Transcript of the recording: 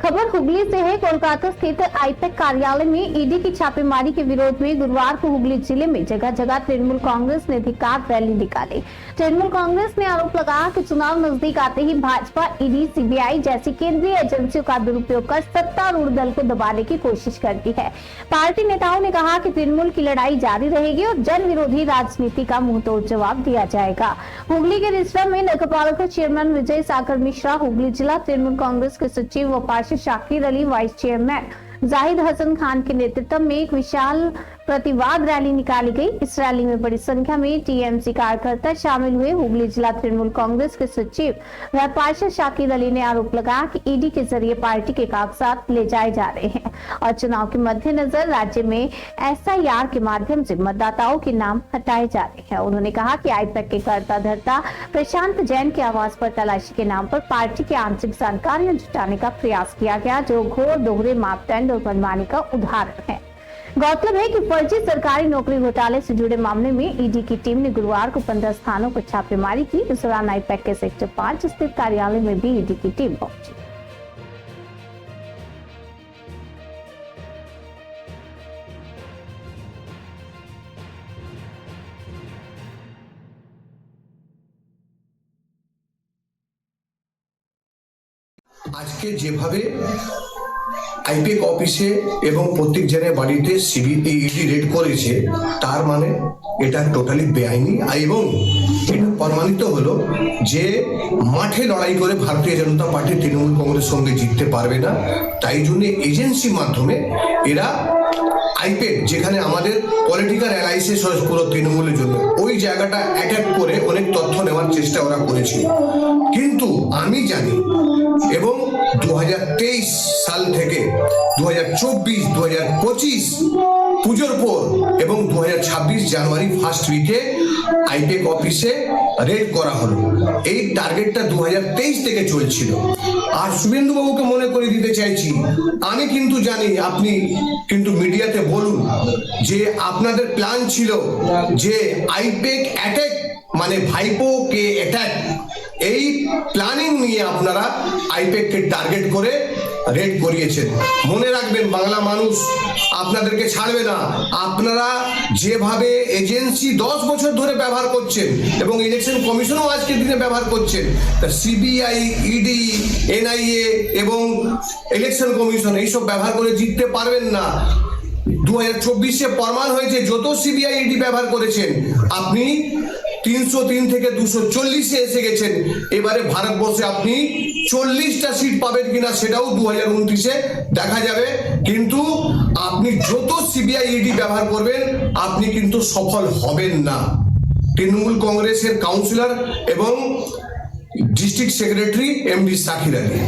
खबर हुगली से है। कोलकाता स्थित आईपैक कार्यालय में ईडी की छापेमारी के विरोध में गुरुवार को हुगली जिले में जगह जगह तृणमूल कांग्रेस ने धिक्कार रैली निकाली। तृणमूल कांग्रेस ने आरोप लगाया कि चुनाव नजदीक आते ही भाजपा ईडी, सीबीआई जैसी केंद्रीय एजेंसियों का दुरुपयोग कर सत्तारूढ़ दल को दबाने की कोशिश करती है। पार्टी नेताओं ने कहा कि तृणमूल की लड़ाई जारी रहेगी और जन विरोधी राजनीति का मुंहतोड़ जवाब दिया जाएगा। हुगली के रिसरा में नगरपालिका चेयरमैन विजय सागर मिश्रा, हुगली जिला तृणमूल कांग्रेस के सचिव व पार्षद शाकिर अली, वाइस चेयरमैन जाहिद हसन खान के नेतृत्व में एक विशाल प्रतिवाद रैली निकाली गई। इस रैली में बड़ी संख्या में टीएमसी कार्यकर्ता शामिल हुए। हुगली जिला तृणमूल कांग्रेस के सचिव व पार्षद शाकिर अली ने आरोप लगाया कि ईडी के जरिए पार्टी के कागजात ले जाए जा रहे हैं और चुनाव के मद्देनजर राज्य में एसआईआर के माध्यम से मतदाताओं के नाम हटाए जा रहे हैं। उन्होंने कहा कि आईपैक के कर्ता धर्ता प्रशांत जैन के आवास पर तलाशी के नाम पर पार्टी की आंतरिक जानकारियां जुटाने का प्रयास किया गया, जो घोर दोहरे मापदंड और मनमानी का उदाहरण है। गौरतलब है कि फर्जी सरकारी नौकरी घोटाले से जुड़े मामले में ईडी की टीम ने गुरुवार को 15 स्थानों पर छापेमारी की। इस दौरान आईपैक के सेक्टर 5 स्थित कार्यालय में भी ईडी की टीम पहुंची। আজকে যেভাবে আইপেক অফিসে এবং প্রত্যেক জনের বাড়িতে সিবিআই ইডি রেড করেছে, তার মানে এটা টোটালি বেআইনি এবং এটা প্রমাণিত হলো যে মাঠে লড়াই করে ভারতীয় জনতা পার্টি তৃণমূল কংগ্রেসের সঙ্গে জিততে পারবে না। তাই জন্য এজেন্সির মাধ্যমে এরা আইপেক, যেখানে আমাদের পলিটিক্যাল অ্যালাইসিস হয় পুরো তৃণমূলের জন্য, ওই জায়গাটা অ্যাটাক করে অনেক তথ্য নেওয়ার চেষ্টা ওরা করেছিল। কিন্তু আমি জানি এবং 2023 সাল থেকে 2024, 2025 পুজোর পর এবং 2026 জানুয়ারি ফার্স্ট উইকে আইপেক অফিসে রেড করা হলো। এই টার্গেটটা 2023 থেকে চলছিল। আর শুভেন্দু বাবুকে মনে করে দিতে চাইছি, আমি কিন্তু জানি, আপনি কিন্তু মিডিয়াতে বলুন যে আপনাদের প্ল্যান ছিল যে আইপেক অ্যাটাক মানে ভাইপো কে অ্যাটাক, এই প্ল্যানিং নিয়ে আপনারা আইপেককে টার্গেট করে রেড করিয়েছেন। মনে রাখবেন, বাংলা মানুষ আপনাদেরকে ছাড়বে না। আপনারা যেভাবে এজেন্সি 10 বছর ধরে ব্যবহার করছেন এবং ইলেকশন কমিশনও আজকের দিনে ব্যবহার করছেন, সিবিআই, ইডি, এনআইএ এবং ইলেকশন কমিশন এইসব ব্যবহার করে জিততে পারবেন না। 2024-এ প্রমাণ হয়েছে, যত সিবিআই, ইডি ব্যবহার করেছেন আপনি 303 থেকে 240-এ এসে গেছেন। এবারে ভারতবর্ষে আপনি 40টা সিট পাবেন কিনা সেটাও 2029-এ দেখা যাবে। কিন্তু আপনি যত সিবিআই, ইডি ব্যবহার করবেন আপনি কিন্তু সফল হবেন না। তৃণমূল কংগ্রেসের কাউন্সিলর এবং district secretary MD Shakir Ali.